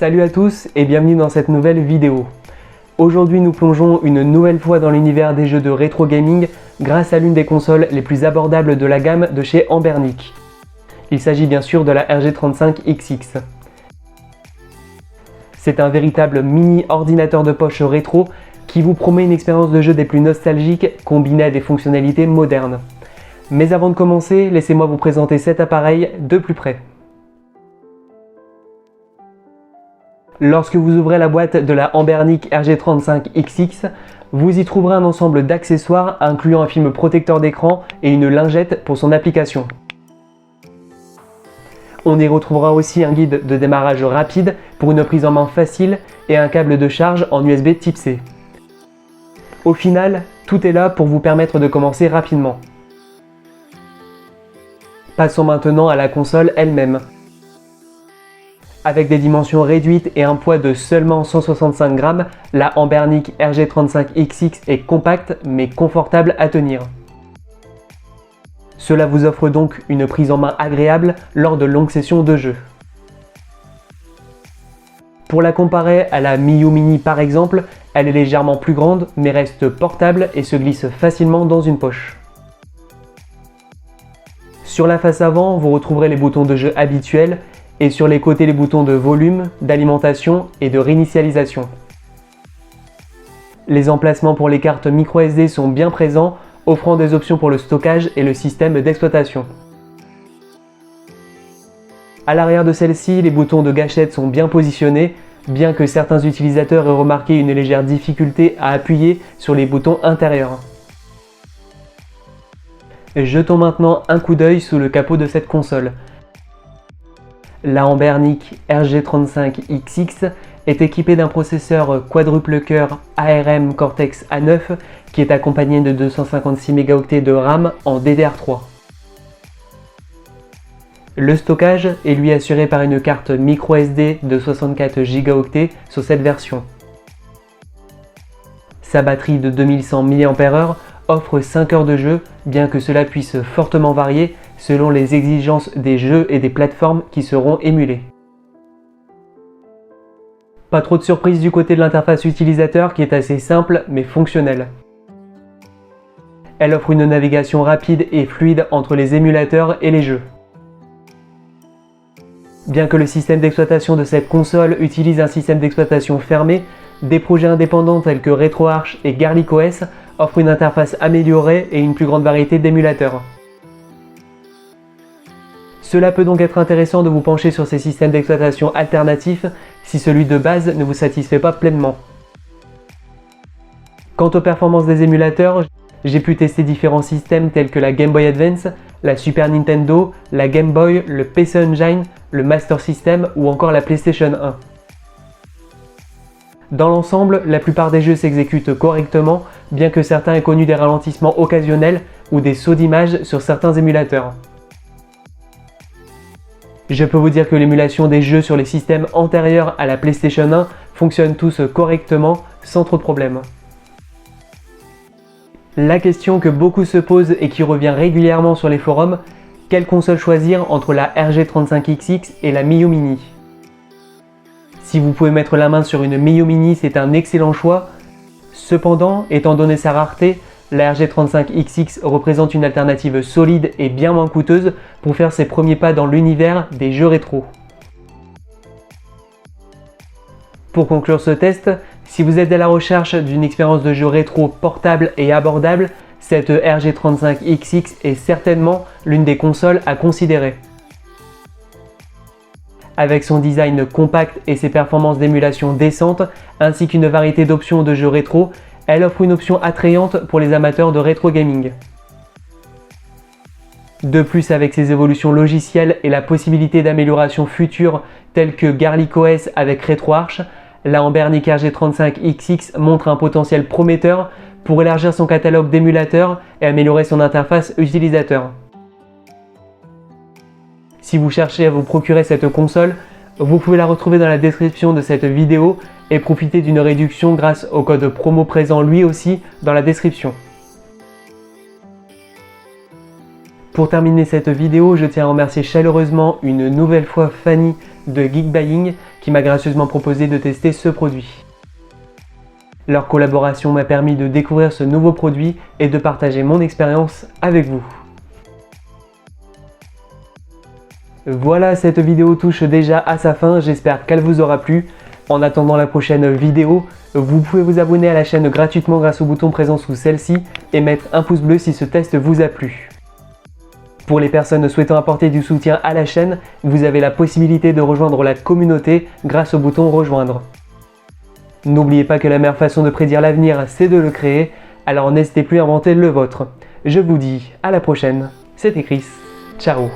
Salut à tous et bienvenue dans cette nouvelle vidéo. Aujourd'hui nous plongeons une nouvelle fois dans l'univers des jeux de rétro gaming grâce à l'une des consoles les plus abordables de la gamme de chez Anbernic. Il s'agit bien sûr de la RG35XX. C'est un véritable mini ordinateur de poche rétro qui vous promet une expérience de jeu des plus nostalgiques combinée à des fonctionnalités modernes. Mais avant de commencer, laissez-moi vous présenter cet appareil de plus près. Lorsque vous ouvrez la boîte de la Anbernic RG35XX, vous y trouverez un ensemble d'accessoires incluant un film protecteur d'écran et une lingette pour son application. On y retrouvera aussi un guide de démarrage rapide pour une prise en main facile et un câble de charge en USB Type C. Au final, tout est là pour vous permettre de commencer rapidement. Passons maintenant à la console elle-même. Avec des dimensions réduites et un poids de seulement 165 grammes, la Anbernic RG35XX est compacte mais confortable à tenir. Cela vous offre donc une prise en main agréable lors de longues sessions de jeu. Pour la comparer à la Miyu Mini par exemple, elle est légèrement plus grande mais reste portable et se glisse facilement dans une poche. Sur la face avant, vous retrouverez les boutons de jeu habituels et sur les côtés les boutons de volume, d'alimentation et de réinitialisation. Les emplacements pour les cartes microSD sont bien présents, offrant des options pour le stockage et le système d'exploitation. À l'arrière de celle-ci, les boutons de gâchette sont bien positionnés, bien que certains utilisateurs aient remarqué une légère difficulté à appuyer sur les boutons intérieurs. Jetons maintenant un coup d'œil sous le capot de cette console. La Anbernic RG35XX est équipée d'un processeur quadruple cœur ARM Cortex A9 qui est accompagné de 256 mégaoctets de RAM en DDR3. Le stockage est lui assuré par une carte microSD de 64 Go sur cette version. Sa batterie de 2100 mAh offre 5 heures de jeu, bien que cela puisse fortement varier selon les exigences des jeux et des plateformes qui seront émulées. Pas trop de surprises du côté de l'interface utilisateur qui est assez simple mais fonctionnelle. Elle offre une navigation rapide et fluide entre les émulateurs et les jeux. Bien que le système d'exploitation de cette console utilise un système d'exploitation fermé, des projets indépendants tels que RetroArch et GarlicOS offrent une interface améliorée et une plus grande variété d'émulateurs. Cela peut donc être intéressant de vous pencher sur ces systèmes d'exploitation alternatifs si celui de base ne vous satisfait pas pleinement. Quant aux performances des émulateurs, j'ai pu tester différents systèmes tels que la Game Boy Advance, la Super Nintendo, la Game Boy, le PC Engine, le Master System ou encore la PlayStation 1. Dans l'ensemble, la plupart des jeux s'exécutent correctement, bien que certains aient connu des ralentissements occasionnels ou des sauts d'image sur certains émulateurs. Je peux vous dire que l'émulation des jeux sur les systèmes antérieurs à la PlayStation 1 fonctionne tous correctement, sans trop de problèmes. La question que beaucoup se posent et qui revient régulièrement sur les forums, quelle console choisir entre la RG35XX et la Miyu Mini? Si vous pouvez mettre la main sur une Miyu Mini, c'est un excellent choix. Cependant, étant donné sa rareté, la RG35XX représente une alternative solide et bien moins coûteuse pour faire ses premiers pas dans l'univers des jeux rétro. Pour conclure ce test, si vous êtes à la recherche d'une expérience de jeu rétro portable et abordable, cette RG35XX est certainement l'une des consoles à considérer. Avec son design compact et ses performances d'émulation décentes, ainsi qu'une variété d'options de jeux rétro, elle offre une option attrayante pour les amateurs de rétro gaming. De plus, avec ses évolutions logicielles et la possibilité d'amélioration future telles que GarlicOS avec RetroArch, la Anbernic RG35XX montre un potentiel prometteur pour élargir son catalogue d'émulateurs et améliorer son interface utilisateur. Si vous cherchez à vous procurer cette console, vous pouvez la retrouver dans la description de cette vidéo et profiter d'une réduction grâce au code promo présent lui aussi dans la description. Pour terminer cette vidéo, je tiens à remercier chaleureusement une nouvelle fois Fanny de Geek Buying qui m'a gracieusement proposé de tester ce produit. Leur collaboration m'a permis de découvrir ce nouveau produit et de partager mon expérience avec vous. Voilà, cette vidéo touche déjà à sa fin, j'espère qu'elle vous aura plu. En attendant la prochaine vidéo, vous pouvez vous abonner à la chaîne gratuitement grâce au bouton présent sous celle-ci et mettre un pouce bleu si ce test vous a plu. Pour les personnes souhaitant apporter du soutien à la chaîne, vous avez la possibilité de rejoindre la communauté grâce au bouton rejoindre. N'oubliez pas que la meilleure façon de prédire l'avenir, c'est de le créer, alors n'hésitez plus à inventer le vôtre. Je vous dis à la prochaine, c'était Chris, ciao.